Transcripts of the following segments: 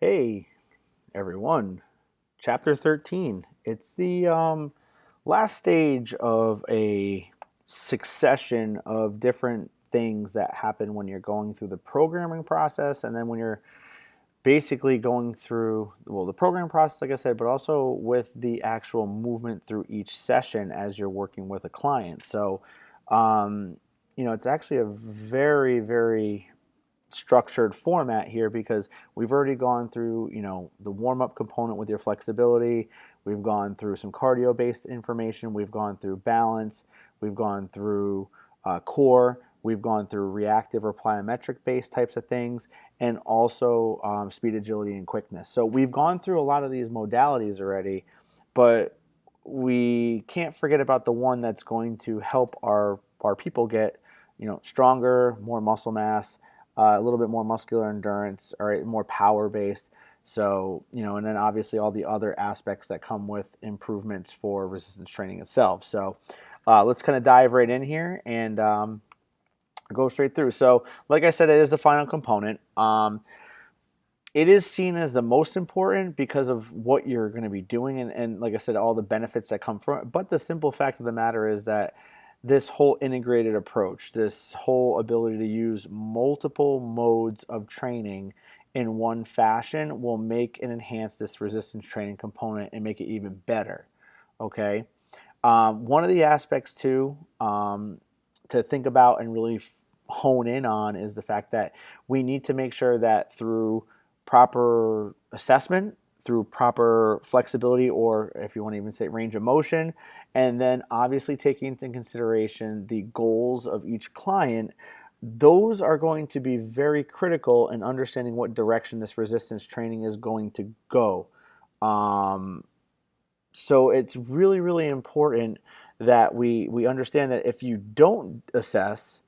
Hey, everyone. Chapter 13. It's the last stage of a succession of different things that happen when you're going through the programming process and then when you're basically going through, well, the programming process, like I said, but also with the actual movement through each session as you're working with a client. So, um, it's actually a very, very structured format here because we've already gone through, the warm-up component with your flexibility. We've gone through some cardio-based information. We've gone through balance. We've gone through core. We've gone through reactive or plyometric-based types of things, and also speed, agility, and quickness. So we've gone through a lot of these modalities already, but we can't forget about the one that's going to help our people get, stronger, more muscle mass, a little bit more muscular endurance, all right, more power based. So, and then obviously all the other aspects that come with improvements for resistance training itself. So, let's kind of dive right in here and go straight through. So, like I said, it is the final component. It is seen as the most important because of what you're going to be doing, and like I said, all the benefits that come from it. But the simple fact of the matter is that this whole integrated approach, this whole ability to use multiple modes of training in one fashion will make and enhance this resistance training component and make it even better. Okay. One of the aspects too to think about and really hone in on is the fact that we need to make sure that through proper assessment, through proper flexibility, or if you want to even say range of motion, and then obviously taking into consideration the goals of each client, those are going to be very critical in understanding what direction this resistance training is going to go. So it's really, really important that we understand that if you don't assess,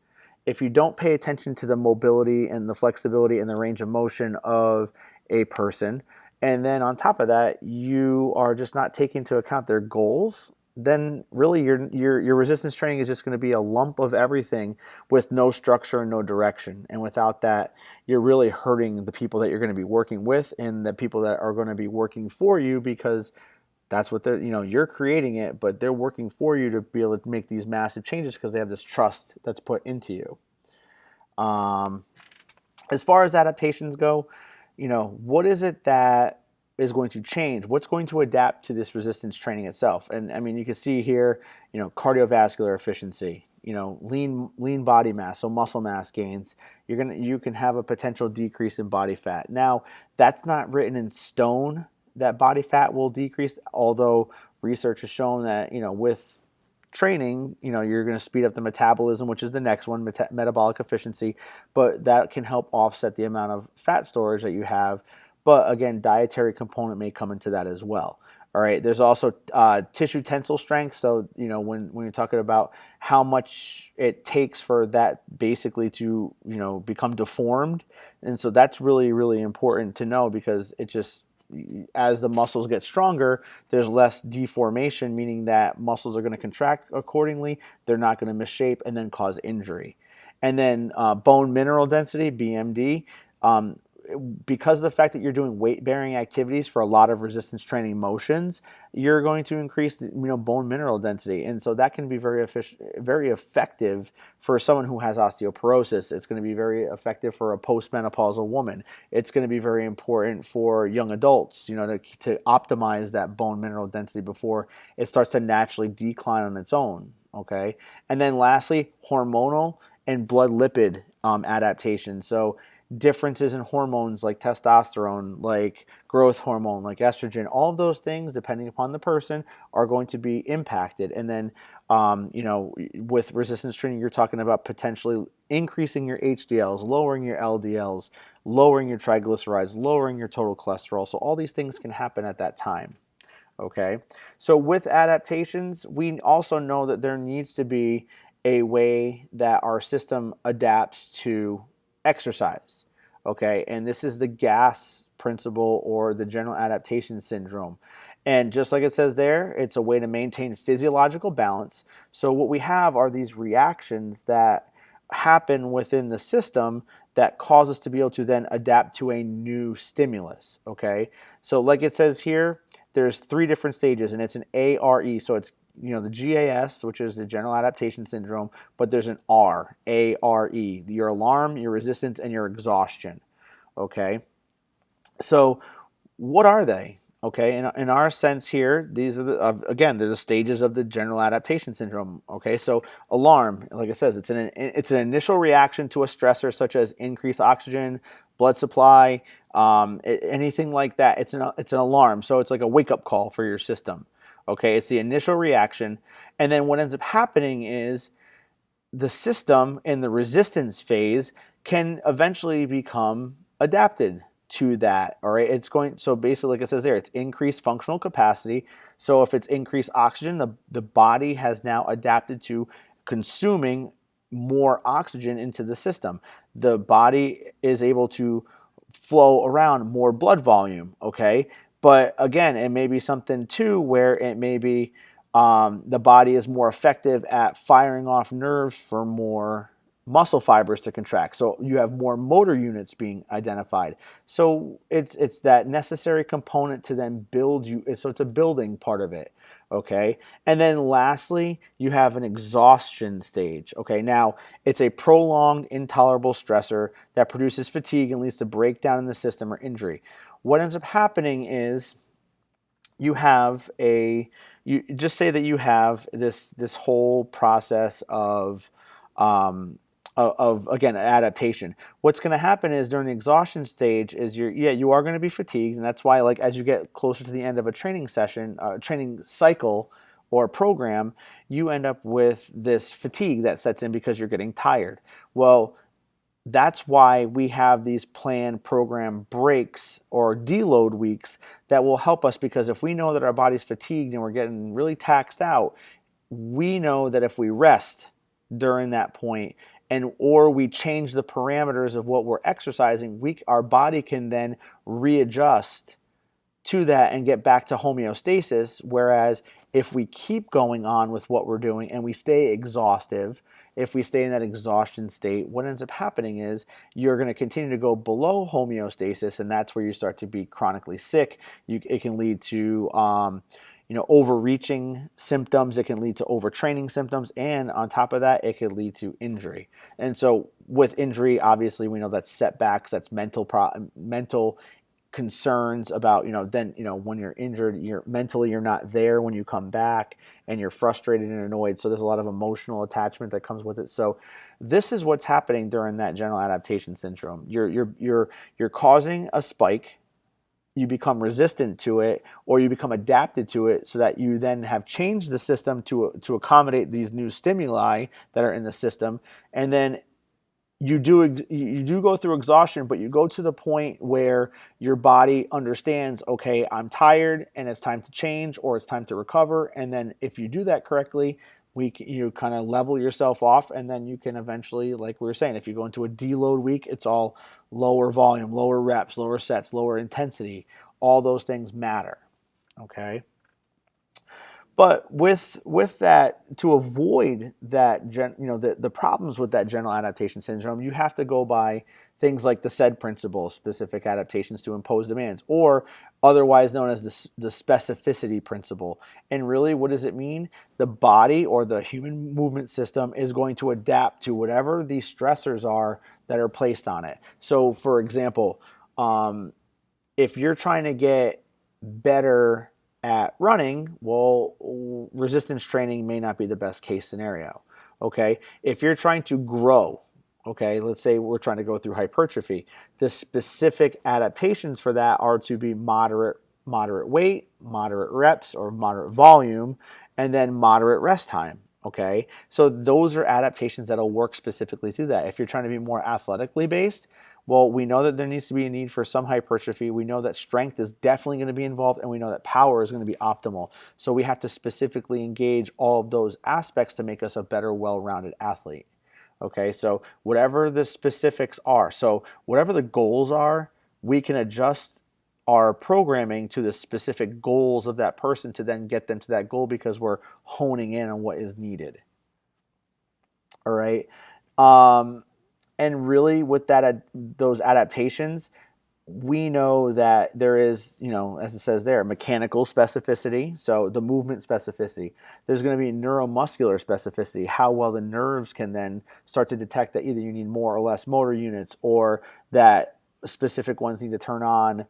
if you don't pay attention to the mobility and the flexibility and the range of motion of a person, and then on top of that, you are just not taking into account their goals, then really your resistance training is just going to be a lump of everything with no structure and no direction. And without that, you're really hurting the people that you're going to be working with and the people that are going to be working for you, because that's what they're, you're creating it, but they're working for you to be able to make these massive changes because they have this trust that's put into you. As far as adaptations go, what is it that is going to change? What's going to adapt to this resistance training itself? And I mean, you can see here, cardiovascular efficiency, lean body mass, so muscle mass gains. You can have a potential decrease in body fat. Now, that's not written in stone that body fat will decrease, although research has shown that, with training, you're going to speed up the metabolism, which is the next one, metabolic efficiency, but that can help offset the amount of fat storage that you have. But again, dietary component may come into that as well. All right. There's also tissue tensile strength. So, when you're talking about how much it takes for that basically to, become deformed. And so that's really, really important to know, because it just, as the muscles get stronger, there's less deformation, meaning that muscles are going to contract accordingly. They're not going to misshape and then cause injury. And then bone mineral density, BMD, because of the fact that you're doing weight-bearing activities for a lot of resistance training motions, you're going to increase the, bone mineral density, and so that can be very effective for someone who has osteoporosis. It's going to be very effective for a postmenopausal woman. It's going to be very important for young adults, to optimize that bone mineral density before it starts to naturally decline on its own. Okay, and then lastly, hormonal and blood lipid adaptation. So differences in hormones like testosterone, like growth hormone, like estrogen, all of those things, depending upon the person, are going to be impacted. And then, with resistance training, you're talking about potentially increasing your HDLs, lowering your LDLs, lowering your triglycerides, lowering your total cholesterol. So all these things can happen at that time. Okay. So with adaptations, we also know that there needs to be a way that our system adapts to exercise. Okay, and this is the GAS principle, or the general adaptation syndrome. And just like it says there, it's a way to maintain physiological balance. So what we have are these reactions that happen within the system that cause us to be able to then adapt to a new stimulus, okay? So like it says here, there's 3 different stages, and it's an ARE, so it's, the GAS, which is the General Adaptation Syndrome, but there's an R, ARE, your alarm, your resistance, and your exhaustion, okay? So what are they? Okay, in our sense here, these are again, they're the stages of the general adaptation syndrome. Okay, so alarm, like it says, it's an initial reaction to a stressor such as increased oxygen, blood supply, anything like that. It's an alarm, so it's like a wake up call for your system. Okay, it's the initial reaction, and then what ends up happening is the system in the resistance phase can eventually become adapted to that. All right, it's going, so basically, like it says there, it's increased functional capacity. So if it's increased oxygen, the body has now adapted to consuming more oxygen into the system. The body is able to flow around more blood volume. Okay, but again, it may be something too where it may be the body is more effective at firing off nerves for more muscle fibers to contract. So you have more motor units being identified. So it's that necessary component to then build you. So it's a building part of it. Okay. And then lastly, you have an exhaustion stage. Okay. Now it's a prolonged, intolerable stressor that produces fatigue and leads to breakdown in the system or injury. What ends up happening is you have you just say that you have this whole process of again adaptation. What's going to happen is during the exhaustion stage is you are going to be fatigued, and that's why, like, as you get closer to the end of a training session, training cycle or program, you end up with this fatigue that sets in because you're getting tired. Well, that's why we have these planned program breaks or deload weeks that will help us, because if we know that our body's fatigued and we're getting really taxed out, we know that if we rest during that point and or we change the parameters of what we're exercising, our body can then readjust to that and get back to homeostasis. Whereas if we keep going on with what we're doing and we stay exhaustive, if we stay in that exhaustion state, what ends up happening is you're going to continue to go below homeostasis, and that's where you start to be chronically sick. It can lead to overreaching symptoms. It can lead to overtraining symptoms, and on top of that, it could lead to injury. And so with injury, obviously, we know that's setbacks, that's mental concerns about, when you're injured, you're not there when you come back, and you're frustrated and annoyed. So there's a lot of emotional attachment that comes with it. So this is what's happening during that general adaptation syndrome. You're causing a spike. You become resistant to it, or you become adapted to it, so that you then have changed the system to accommodate these new stimuli that are in the system. And then you do go through exhaustion, but you go to the point where your body understands, okay, I'm tired and it's time to change, or it's time to recover. And then if you do that correctly, you kind of level yourself off, and then you can eventually, like we were saying, if you go into a deload week, it's all lower volume, lower reps, lower sets, lower intensity. All those things matter. Okay. But with that, to avoid that, the problems with that general adaptation syndrome, you have to go by things like the SAID principle, specific adaptations to impose demands, or otherwise known as the specificity principle. And really, what does it mean? The body, or the human movement system, is going to adapt to whatever these stressors are that are placed on it. So, for example, if you're trying to get better at running, well, resistance training may not be the best case scenario. Okay, if you're trying to grow, okay, let's say we're trying to go through hypertrophy, the specific adaptations for that are to be moderate weight, moderate reps or moderate volume, and then moderate rest time. Okay, so those are adaptations that'll work specifically to that. If you're trying to be more athletically based, well, we know that there needs to be a need for some hypertrophy. We know that strength is definitely going to be involved, and we know that power is going to be optimal. So we have to specifically engage all of those aspects to make us a better, well-rounded athlete. Okay, so whatever the specifics are, so whatever the goals are, we can adjust our programming to the specific goals of that person to then get them to that goal, because we're honing in on what is needed. All right. And really, with that, those adaptations, we know that there is, as it says there, mechanical specificity, so the movement specificity. There's going to be neuromuscular specificity, how well the nerves can then start to detect that either you need more or less motor units, or that specific ones need to turn on,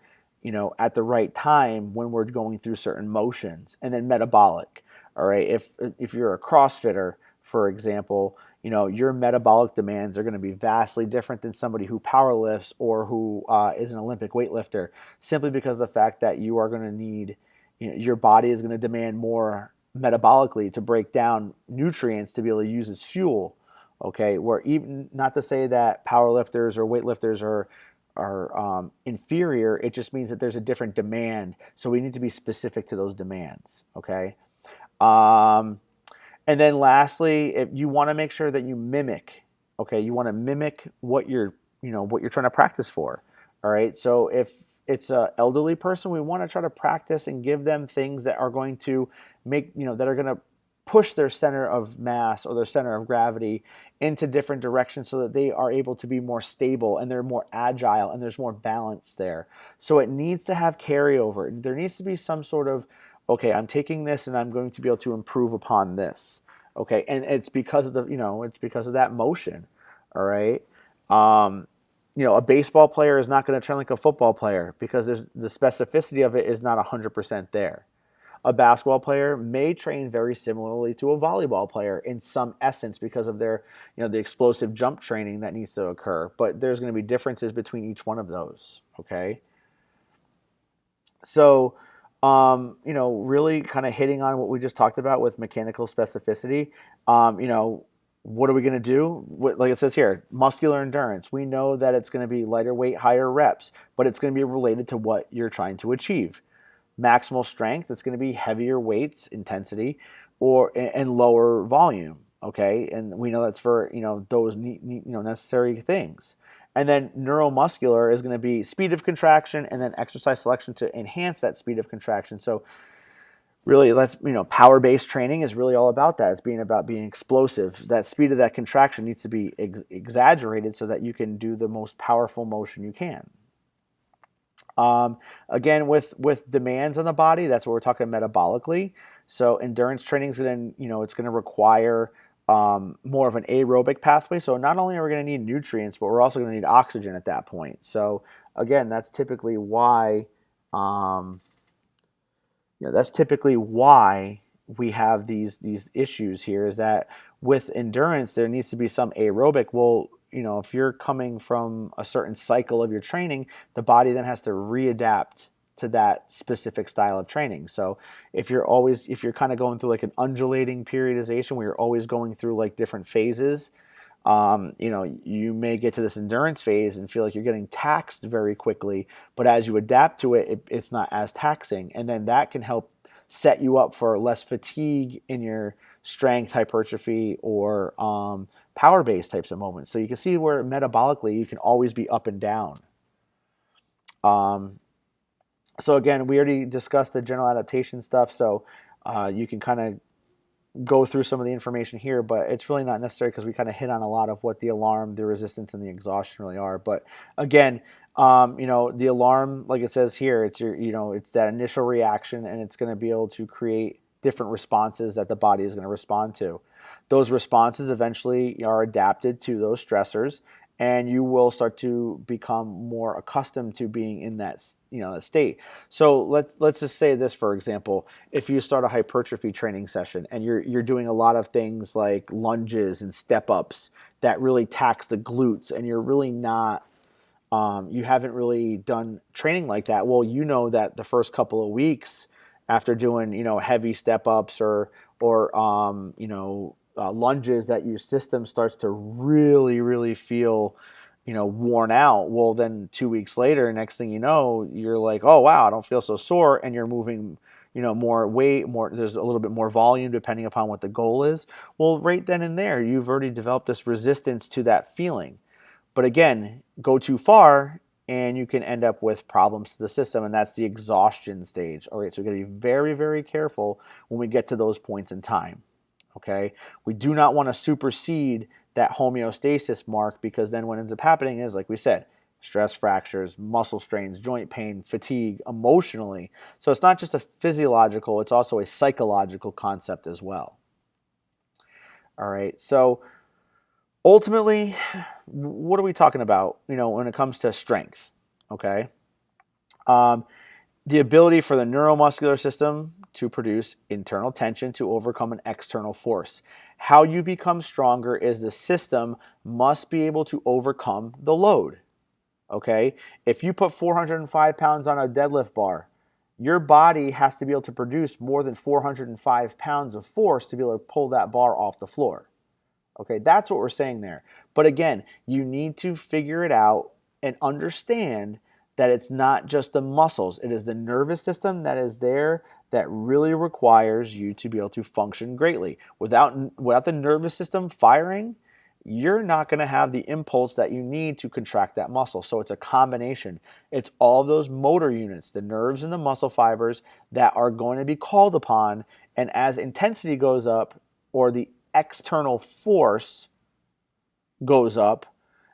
at the right time when we're going through certain motions. And then metabolic. All right, if you're a CrossFitter, for example, your metabolic demands are going to be vastly different than somebody who powerlifts or who is an Olympic weightlifter, simply because of the fact that you are going to need, your body is going to demand more metabolically to break down nutrients to be able to use as fuel. Okay, where even, not to say that powerlifters or weightlifters are inferior, it just means that there's a different demand. So we need to be specific to those demands. Okay. Um, and then lastly, if you want to make sure that you mimic, okay, you want to mimic what what you're trying to practice for. All right. So if it's an elderly person, we want to try to practice and give them things that are going to make, that are going to push their center of mass or their center of gravity into different directions so that they are able to be more stable and they're more agile and there's more balance there. So it needs to have carryover. There needs to be some sort of, okay, I'm taking this and I'm going to be able to improve upon this. Okay, and it's because of it's because of that motion. All right. Um, a baseball player is not going to train like a football player because there's the specificity of it is not 100% there. A basketball player may train very similarly to a volleyball player in some essence because of their, the explosive jump training that needs to occur. But there's going to be differences between each one of those. Okay. So, really kind of hitting on what we just talked about with mechanical specificity. What are we going to do? Like it says here, muscular endurance. We know that it's going to be lighter weight, higher reps, but it's going to be related to what you're trying to achieve. Maximal strength, it's going to be heavier weights, intensity, or and lower volume. Okay, and we know that's for those necessary things. And then neuromuscular is going to be speed of contraction and then exercise selection to enhance that speed of contraction. So really, that's power-based training is really all about that. It's about being explosive. That speed of that contraction needs to be exaggerated so that you can do the most powerful motion you can. Again, with demands on the body, that's what we're talking metabolically. So endurance training is going to, it's going to require more of an aerobic pathway. So not only are we going to need nutrients, but we're also going to need oxygen at that point. So again, that's typically why, we have these issues here. Is that with endurance, there needs to be some aerobic. Well, if you're coming from a certain cycle of your training, the body then has to readapt to that specific style of training. So if you're kind of going through like an undulating periodization where you're always going through like different phases, you may get to this endurance phase and feel like you're getting taxed very quickly, but as you adapt to it, it's not as taxing. And then that can help set you up for less fatigue in your strength, hypertrophy, or power-based types of moments. So you can see where metabolically you can always be up and down. So again, we already discussed the general adaptation stuff, so you can kind of go through some of the information here, but it's really not necessary because we kind of hit on a lot of what the alarm, the resistance, and the exhaustion really are. But again, the alarm, like it says here, it's it's that initial reaction, and it's going to be able to create different responses that the body is going to respond to. Those responses eventually are adapted to those stressors, and you will start to become more accustomed to being in that that state. So let's just say this, for example, if you start a hypertrophy training session and you're doing a lot of things like lunges and step ups that really tax the glutes, and you're really not you haven't really done training like that. Well, that the first couple of weeks after doing heavy step ups or lunges, that your system starts to really feel worn out. Well, then 2 weeks later, next thing you know, you're like, oh wow, I don't feel so sore, and you're moving more weight, there's a little bit more volume depending upon what the goal is. Well, right then and there, you've already developed this resistance to that feeling. But again, go too far and you can end up with problems to the system, and that's the exhaustion stage. All right, so we got to be very, very careful when we get to those points in time. Okay, we do not want to supersede that homeostasis mark, because then what ends up happening is, like we said, stress fractures, muscle strains, joint pain, fatigue, emotionally. So it's not just a physiological, it's also a psychological concept as well. All right, so ultimately, what are we talking about, when it comes to strength? Okay. The ability for the neuromuscular system to produce internal tension to overcome an external force. How you become stronger is the system must be able to overcome the load. Okay? If you put 405 pounds on a deadlift bar, your body has to be able to produce more than 405 pounds of force to be able to pull that bar off the floor. Okay, that's what we're saying there. But again, you need to figure it out and understand that it's not just the muscles, it is the nervous system that is there that really requires you to be able to function greatly. Without the nervous system firing, you're not going to have the impulse that you need to contract that muscle. So it's a combination. It's all those motor units, the nerves and the muscle fibers, that are going to be called upon. And as intensity goes up, or the external force goes up,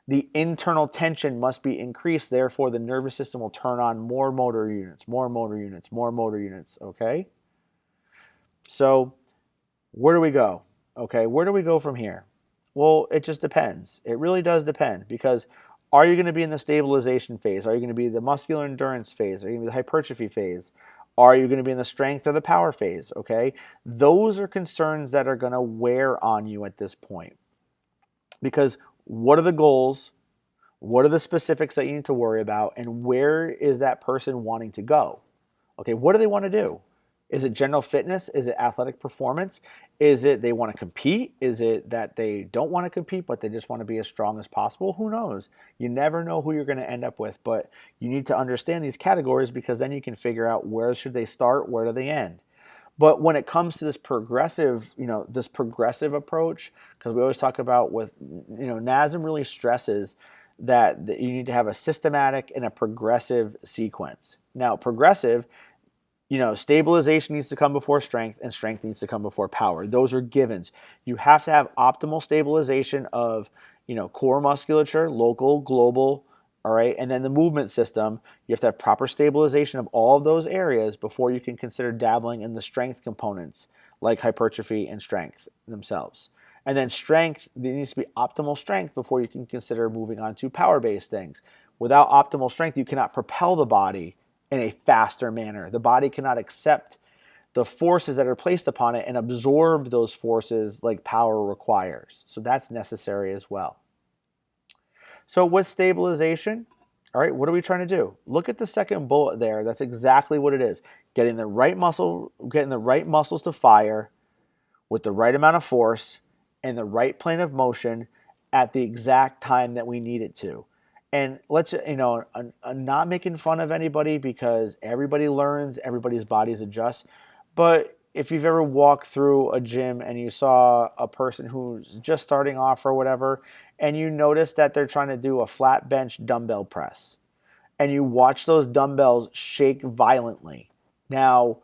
the internal tension must be increased. Therefore, the nervous system will turn on more motor units, more motor units, more motor units. Okay? So, where do we go? Okay, where do we go from here? Well, it just depends. It really does depend, because are you going to be in the stabilization phase? Are you going to be the muscular endurance phase? Are you going to be the hypertrophy phase? Are you going to be in the strength or the power phase? Okay, those are concerns that are going to wear on you at this point. Because what are the goals? What are the specifics that you need to worry about? And where is that person wanting to go? Okay, what do they want to do? Is it general fitness? Is it athletic performance? Is it they want to compete? Is it that they don't want to compete, but they just want to be as strong as possible? Who knows? You never know who you're going to end up with, but you need to understand these categories, because then you can figure out where should they start, where do they end. But when it comes to this progressive, this progressive approach, because we always talk about with, NASM really stresses that you need to have a systematic and a progressive sequence. Now, progressive, stabilization needs to come before strength, and strength needs to come before power. Those are givens. You have to have optimal stabilization of, core musculature, local, global, all right, and then the movement system. You have to have proper stabilization of all of those areas before you can consider dabbling in the strength components, like hypertrophy and strength themselves. And then strength, there needs to be optimal strength before you can consider moving on to power-based things. Without optimal strength, you cannot propel the body in a faster manner. The body cannot accept the forces that are placed upon it and absorb those forces like power requires. So that's necessary as well. So with stabilization, all right, what are we trying to do? Look at the second bullet there. That's exactly what it is. Getting the right muscles to fire with the right amount of force and the right plane of motion at the exact time that we need it to. And I'm not making fun of anybody, because everybody learns, everybody's bodies adjust. But if you've ever walked through a gym and you saw a person who's just starting off or whatever, and you notice that they're trying to do a flat bench dumbbell press, and you watch those dumbbells shake violently. Now,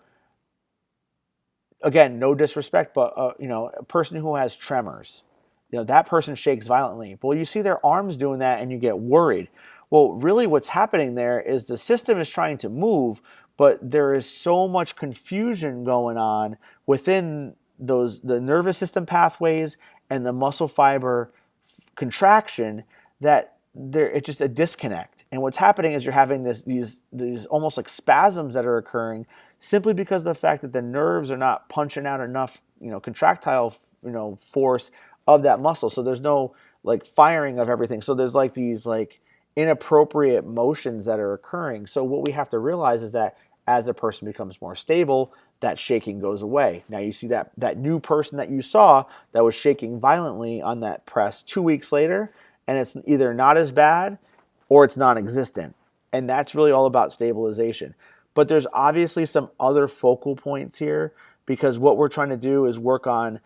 again, no disrespect, but a person who has tremors, that person shakes violently. Well, you see their arms doing that and you get worried. Well, really what's happening there is the system is trying to move, but there is so much confusion going on within the nervous system pathways and the muscle fiber contraction that it's just a disconnect. And what's happening is you're having these almost like spasms that are occurring, simply because of the fact that the nerves are not punching out enough, contractile, force of that muscle. So there's no like firing of everything. So there's like these like inappropriate motions that are occurring. So what we have to realize is that as a person becomes more stable, that shaking goes away. Now you see that new person that you saw that was shaking violently on that press 2 weeks later, and it's either not as bad or it's non-existent. And that's really all about stabilization. But there's obviously some other focal points here, because what we're trying to do is work on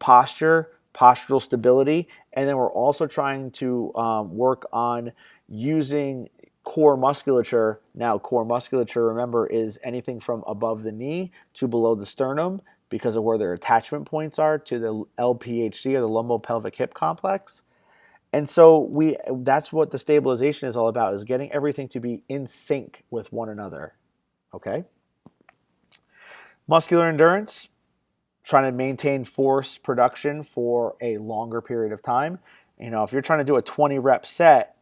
postural stability, and then we're also trying to work on using core musculature. Now, core musculature, remember, is anything from above the knee to below the sternum because of where their attachment points are to the LPHC, or the lumbopelvic hip complex. And so that's what the stabilization is all about, is getting everything to be in sync with one another. Okay? Muscular endurance, trying to maintain force production for a longer period of time. You know, if you're trying to do a 20 rep set,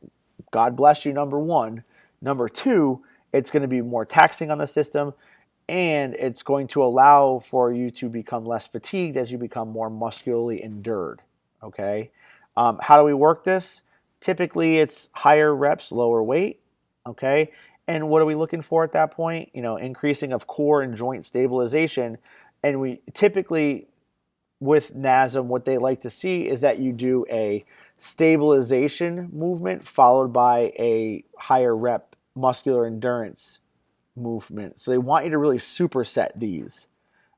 God bless you, number one. Number two, it's going to be more taxing on the system, and it's going to allow for you to become less fatigued as you become more muscularly endured. Okay? How do we work this? Typically, it's higher reps, lower weight. Okay? And what are we looking for at that point? You know, increasing of core and joint stabilization. And we typically, with NASM, what they like to see is that you do a stabilization movement followed by a higher rep muscular endurance movement. So they want you to really superset these.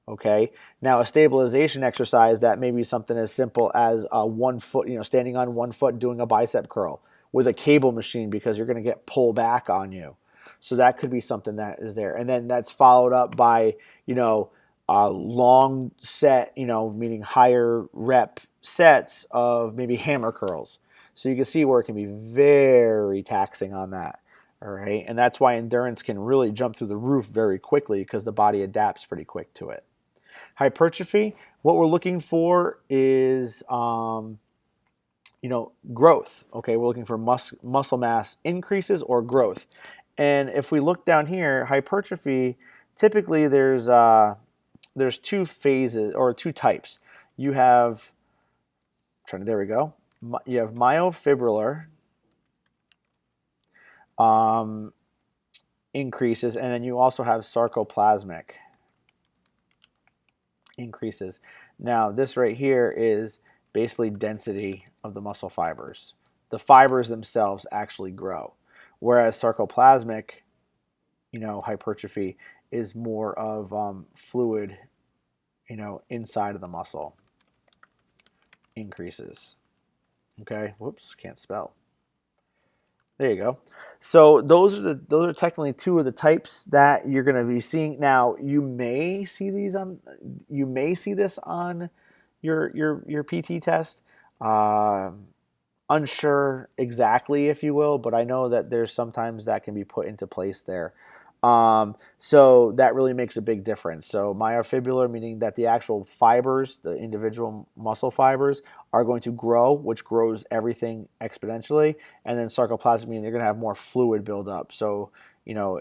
Okay. Now, a stabilization exercise, that may be something as simple as 1 foot, you know, standing on 1 foot doing a bicep curl with a cable machine, because you're going to get pull back on you. So that could be something that is there. And then that's followed up by, you know, a long set, you know, meaning higher rep sets of maybe hammer curls. So you can see where it can be very taxing on that. All right. And that's why endurance can really jump through the roof very quickly, because the body adapts pretty quick to it. Hypertrophy, what we're looking for is, you know, growth. Okay, we're looking for muscle mass increases or growth. And if we look down here, hypertrophy, typically there's two phases or two types. You have, there we go. You have myofibrillar increases, and then you also have sarcoplasmic increases. Now, this right here is basically density of the muscle fibers. The fibers themselves actually grow, whereas sarcoplasmic, you know, hypertrophy is more of fluid, you know, inside of the muscle increases. Okay, whoops, can't spell. There you go. So those are technically two of the types that you're going to be seeing. Now, you may see this on your PT test. Unsure exactly, if you will, but I know that there's sometimes that can be put into place there. So that really makes a big difference. So myofibrillar, meaning that the actual fibers, the individual muscle fibers, are going to grow, which grows everything exponentially. And then sarcoplasmic, meaning they're going to have more fluid buildup. So, you know,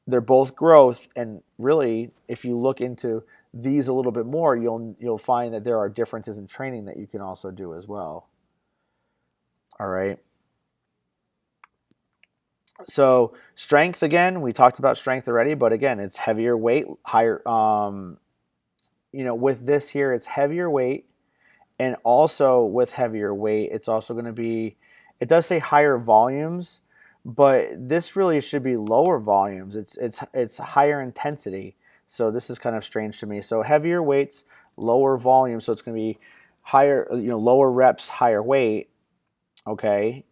they're both growth. And really, if you look into these a little bit more, you'll find that there are differences in training that you can also do as well. All right. So strength, again, we talked about strength already, but again, it's heavier weight, higher, you know, with this here, it's heavier weight. And also with heavier weight, it's also going to be, it does say higher volumes, but this really should be lower volumes. It's higher intensity. So this is kind of strange to me. So heavier weights, lower volume. So it's going to be higher, you know, lower reps, higher weight. Okay.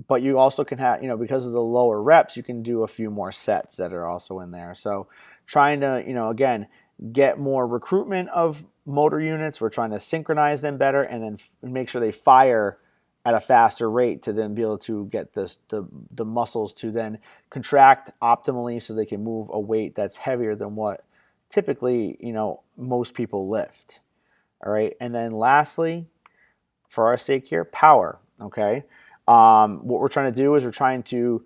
But you also can have, you know, because of the lower reps, you can do a few more sets that are also in there. So trying to, you know, again, get more recruitment of motor units. We're trying to synchronize them better, and then make sure they fire at a faster rate to then be able to get the muscles to then contract optimally, so they can move a weight that's heavier than what typically, you know, most people lift. All right. And then lastly, for our sake here, power. Okay. What we're trying to do is we're trying to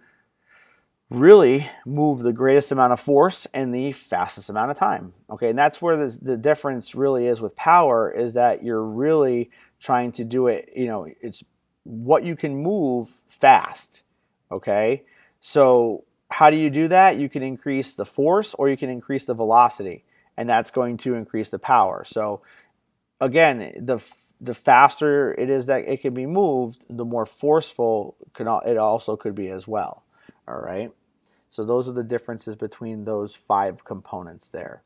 really move the greatest amount of force in the fastest amount of time. Okay, and that's where the difference really is with power, is that you're really trying to do it, you know, it's what you can move fast. Okay, so how do you do that? You can increase the force or you can increase the velocity, and that's going to increase the power. So again, the faster it is that it can be moved, the more forceful it also could be as well. All right. So those are the differences between those 5 components there.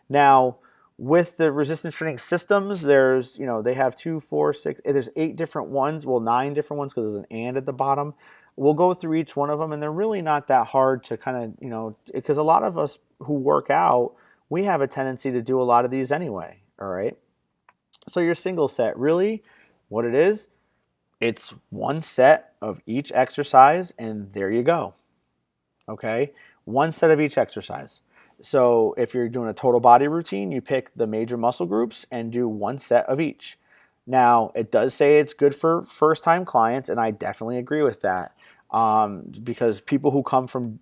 Now, with the resistance training systems, there's, you know, they have 2, 4, 6, there's 8 different ones, well, 9 different ones, because there's an and at the bottom. We'll go through each one of them, and they're really not that hard to kind of, you know, because a lot of us who work out, we have a tendency to do a lot of these anyway. All right. So your single set, really what it is, it's one set of each exercise, and there you go. Okay. One set of each exercise. So if you're doing a total body routine, you pick the major muscle groups and do one set of each. Now, it does say it's good for first time clients, and I definitely agree with that, because people who come from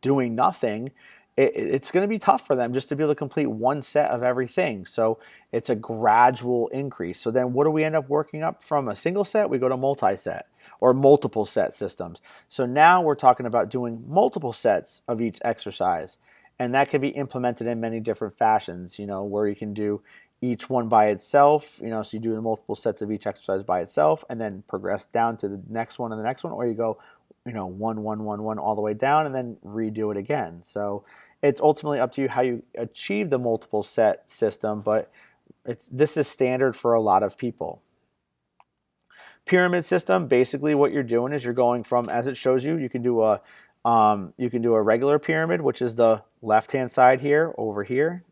doing nothing, it's going to be tough for them just to be able to complete one set of everything. So it's a gradual increase. So then what do we end up working up from a single set? We go to multi-set or multiple set systems. So now we're talking about doing multiple sets of each exercise. And that can be implemented in many different fashions, where you can do each one by itself, so you do the multiple sets of each exercise by itself and then progress down to the next one and the next one, or you go, one, one, one, one, all the way down and then redo it again. So it's ultimately up to you how you achieve the multiple set system, but this is standard for a lot of people. Pyramid system, basically what you're doing is you're going from, as it shows you, you can do a regular pyramid, which is the left-hand side here, over here.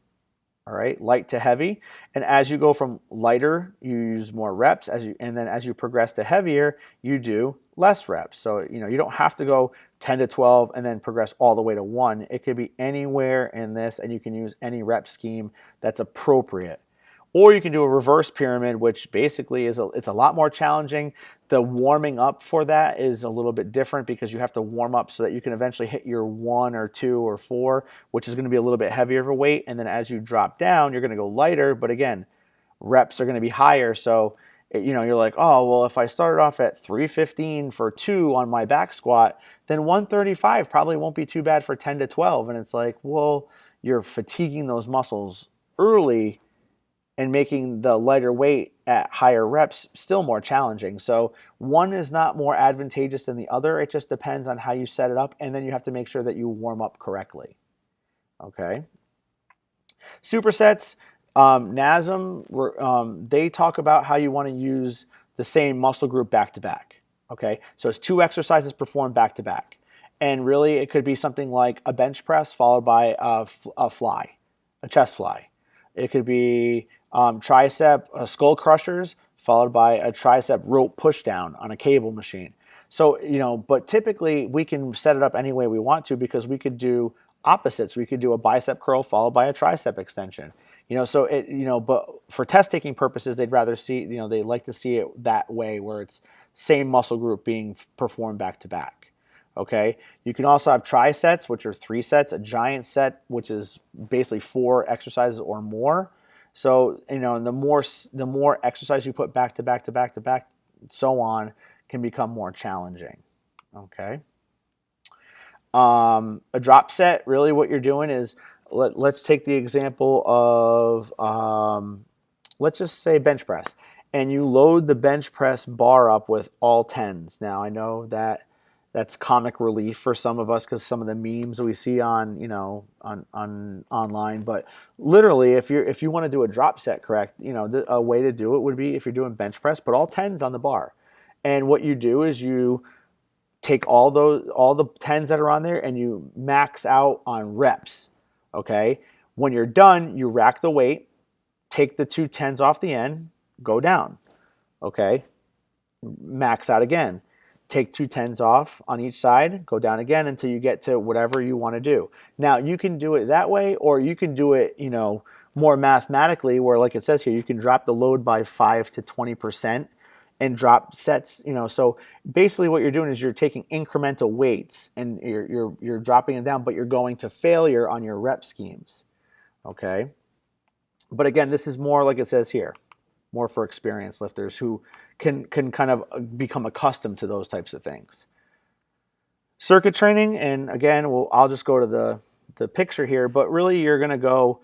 All right, light to heavy. And as you go from lighter, you use more reps, and then as you progress to heavier, you do less reps. So, you don't have to go 10 to 12 and then progress all the way to 1. It could be anywhere in this, and you can use any rep scheme that's appropriate. Or you can do a reverse pyramid, which basically it's a lot more challenging. The warming up for that is a little bit different because you have to warm up so that you can eventually hit your 1 or 2 or 4, which is going to be a little bit heavier of a weight. And then as you drop down, you're going to go lighter. But again, reps are going to be higher. So, you're like, oh, well, if I started off at 315 for 2 on my back squat, then 135 probably won't be too bad for 10 to 12. And it's like, well, you're fatiguing those muscles early and making the lighter weight at higher reps still more challenging. So one is not more advantageous than the other. It just depends on how you set it up, and then you have to make sure that you warm up correctly. Okay. Supersets, NASM, they talk about how you want to use the same muscle group back to back. Okay, so it's 2 exercises performed back to back. And really, it could be something like a bench press followed by a chest fly. It could be tricep skull crushers followed by a tricep rope pushdown on a cable machine. So, but typically we can set it up any way we want to because we could do opposites. We could do a bicep curl followed by a tricep extension. But for test taking purposes, they'd rather see, they like to see it that way where it's same muscle group being performed back to back. Okay. You can also have trisets, which are 3 sets, a giant set, which is basically 4 exercises or more. So, and the more exercise you put back to back to back to back, so on, can become more challenging. Okay. A drop set, really what you're doing is, let's take the example of, let's just say bench press. And you load the bench press bar up with all 10s. Now, I know that's comic relief for some of us because some of the memes we see on online. But literally, if you want to do a drop set correct, a way to do it would be, if you're doing bench press, put all 10s on the bar. And what you do is you take all the 10s that are on there and you max out on reps. Okay. When you're done, you rack the weight, take the 2 10s off the end, go down. Okay. Max out again. Take 2 10s off on each side, go down again until you get to whatever you want to do. Now, you can do it that way, or you can do it, more mathematically, where, like it says here, you can drop the load by 5 to 20% and drop sets. So basically, what you're doing is you're taking incremental weights and you're dropping them down, but you're going to failure on your rep schemes. Okay, but again, this is more, like it says here, more for experienced lifters who can kind of become accustomed to those types of things. Circuit training, and again, I'll just go to the picture here, but really you're going to go,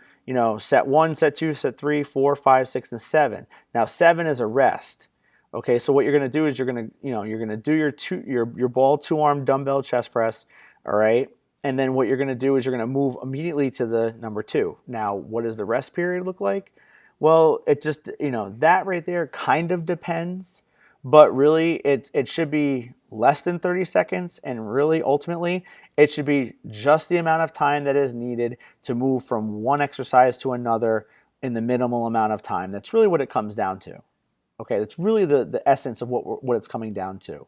set 1, set 2, set 3, 4, 5, 6, and 7. Now 7 is a rest. Okay, so what you're going to do is you're going to do your ball 2-arm dumbbell chest press, all right? And then what you're going to do is you're going to move immediately to the number 2. Now, what does the rest period look like? Well, it just, that right there kind of depends, but really it should be less than 30 seconds, and really ultimately it should be just the amount of time that is needed to move from one exercise to another in the minimal amount of time. That's really what it comes down to. Okay, that's really the essence of what it's coming down to.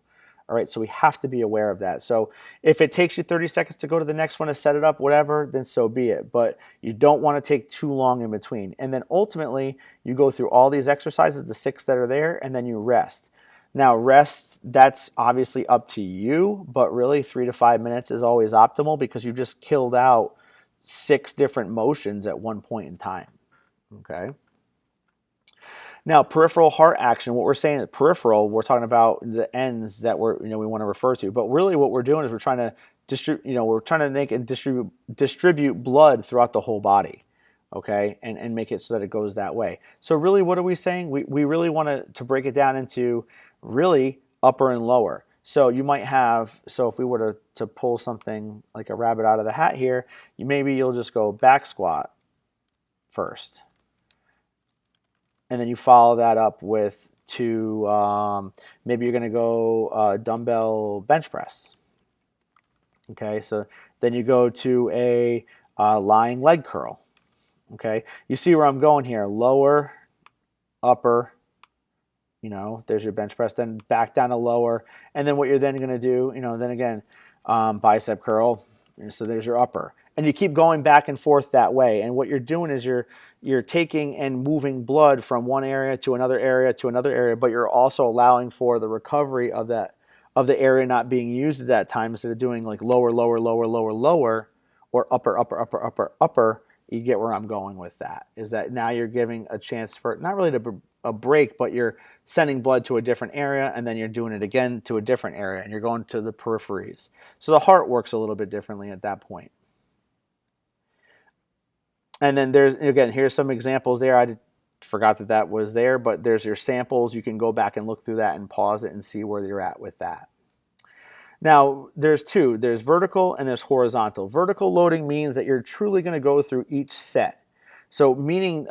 All right, so we have to be aware of that. So if it takes you 30 seconds to go to the next one to set it up, whatever, then so be it. But you don't want to take too long in between. And then ultimately, you go through all these exercises, the 6 that are there, and then you rest. Now, rest, that's obviously up to you, but really 3 to 5 minutes is always optimal because you've just killed out 6 different motions at one point in time. Okay. Now, peripheral heart action, what we're saying is peripheral, we're talking about the ends that we want to refer to. But really what we're doing is we're trying to make and distribute blood throughout the whole body, okay, and make it so that it goes that way. So really, what are we saying? We really want to break it down into really upper and lower. So you might have, so if we were to pull something like a rabbit out of the hat here, maybe you'll just go back squat first. And then you follow that up with maybe you're going to go dumbbell bench press. Okay, so then you go to a lying leg curl. Okay, you see where I'm going here. Lower, upper, there's your bench press, then back down to lower. And then what you're then going to do, then again, bicep curl. So there's your upper. And you keep going back and forth that way. And what you're doing is you're taking and moving blood from one area to another area to another area, but you're also allowing for the recovery of the area not being used at that time instead of doing like lower, lower, lower, lower, lower, or upper, upper, upper, upper, upper. You get where I'm going with that. Is that now you're giving a chance for not really a break, but you're sending blood to a different area, and then you're doing it again to a different area, and you're going to the peripheries. So the heart works a little bit differently at that point. And then here's some examples there. I forgot that was there, but there's your samples. You can go back and look through that and pause it and see where you're at with that. Now, there's two. There's vertical and there's horizontal. Vertical loading means that you're truly going to go through each set. So you're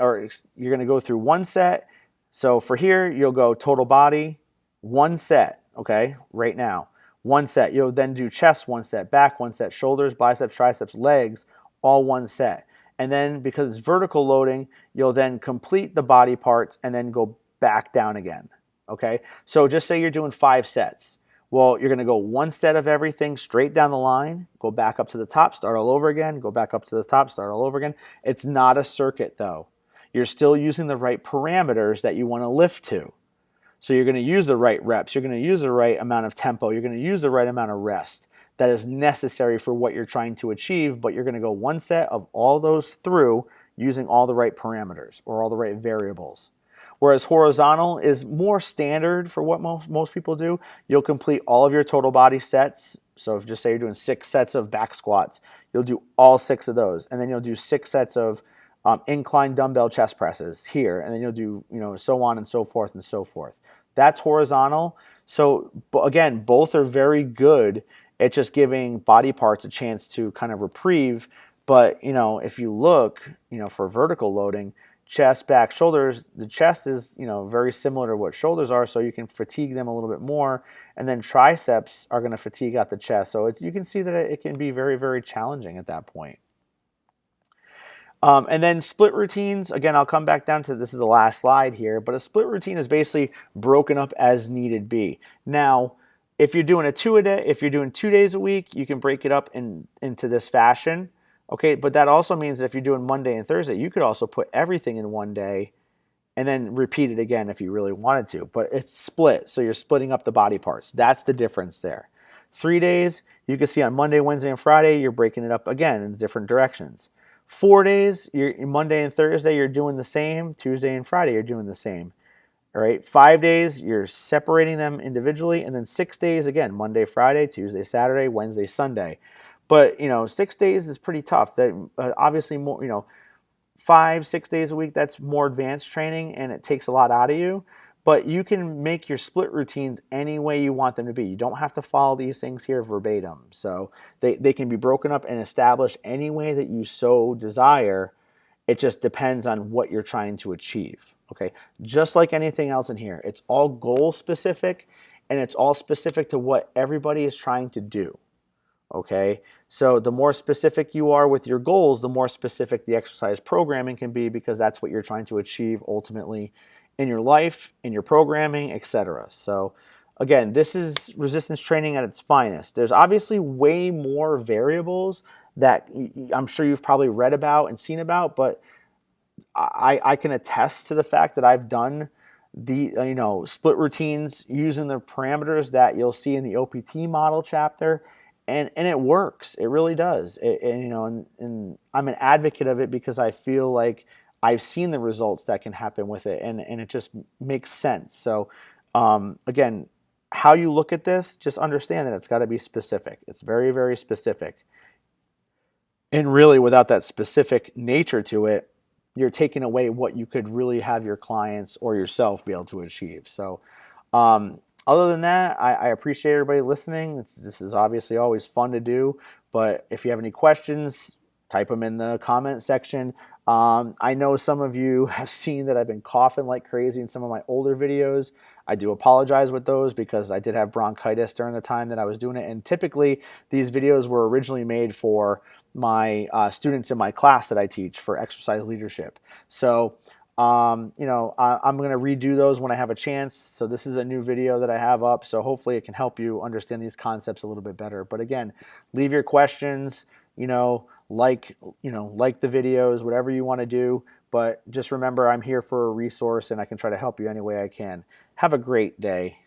going to go through one set. So for here, you'll go total body, one set, okay, right now. One set. You'll then do chest, one set, back, one set, shoulders, biceps, triceps, legs, all one set. And then because it's vertical loading, you'll then complete the body parts and then go back down again, okay? So just say you're doing 5 sets. Well, you're going to go one set of everything straight down the line, go back up to the top, start all over again, go back up to the top, start all over again. It's not a circuit, though. You're still using the right parameters that you want to lift to. So you're going to use the right reps. You're going to use the right amount of tempo. You're going to use the right amount of rest that is necessary for what you're trying to achieve, but you're going to go one set of all those through using all the right parameters or all the right variables. Whereas horizontal is more standard for what most people do. You'll complete all of your total body sets. So if just say you're doing 6 sets of back squats, you'll do all 6 of those. And then you'll do 6 sets of incline dumbbell chest presses here. And then you'll do, so on and so forth and so forth. That's horizontal. So again, both are very good at just giving body parts a chance to kind of reprieve. But, if you look, for vertical loading, chest, back, shoulders, the chest is, very similar to what shoulders are, so you can fatigue them a little bit more. And then triceps are going to fatigue out the chest. So you can see that it can be very, very challenging at that point. And then split routines, again, I'll come back down to this is the last slide here, but a split routine is basically broken up as needed be. Now, if you're doing if you're doing 2 days a week, you can break it up into this fashion. Okay, but that also means that if you're doing Monday and Thursday, you could also put everything in one day and then repeat it again if you really wanted to. But it's split, so you're splitting up the body parts. That's the difference there. 3 days, you can see on Monday, Wednesday, and Friday, you're breaking it up again in different directions. 4 days, Monday and Thursday, you're doing the same. Tuesday and Friday, you're doing the same. All right, 5 days, you're separating them individually. And then 6 days, again, Monday, Friday, Tuesday, Saturday, Wednesday, Sunday. But, 6 days is pretty tough. That obviously more, 5, 6 days a week, that's more advanced training and it takes a lot out of you. But you can make your split routines any way you want them to be. You don't have to follow these things here verbatim. So they can be broken up and established any way that you so desire. It just depends on what you're trying to achieve. Okay, just like anything else in here, it's all goal specific and it's all specific to what everybody is trying to do. Okay, So the more specific you are with your goals, the more specific the exercise programming can be, because that's what you're trying to achieve ultimately in your life, in your programming, etc. So again, this is resistance training at its finest. There's obviously way more variables that I'm sure you've probably read about and seen about, but I can attest to the fact that I've done the split routines using the parameters that you'll see in the OPT model chapter, and it works. It really does. And I'm an advocate of it because I feel like I've seen the results that can happen with it, and it just makes sense. So again, how you look at this, just understand that it's got to be specific. It's very, very specific. And really, without that specific nature to it, you're taking away what you could really have your clients or yourself be able to achieve. So, other than that, I appreciate everybody listening. This is obviously always fun to do, but if you have any questions, type them in the comment section. I know some of you have seen that I've been coughing like crazy in some of my older videos. I do apologize with those because I did have bronchitis during the time that I was doing it. And typically, these videos were originally made for my students in my class that I teach for exercise leadership. So, I'm going to redo those when I have a chance. So this is a new video that I have up. So hopefully it can help you understand these concepts a little bit better. But again, leave your questions, like the videos, whatever you want to do. But just remember, I'm here for a resource and I can try to help you any way I can. Have a great day.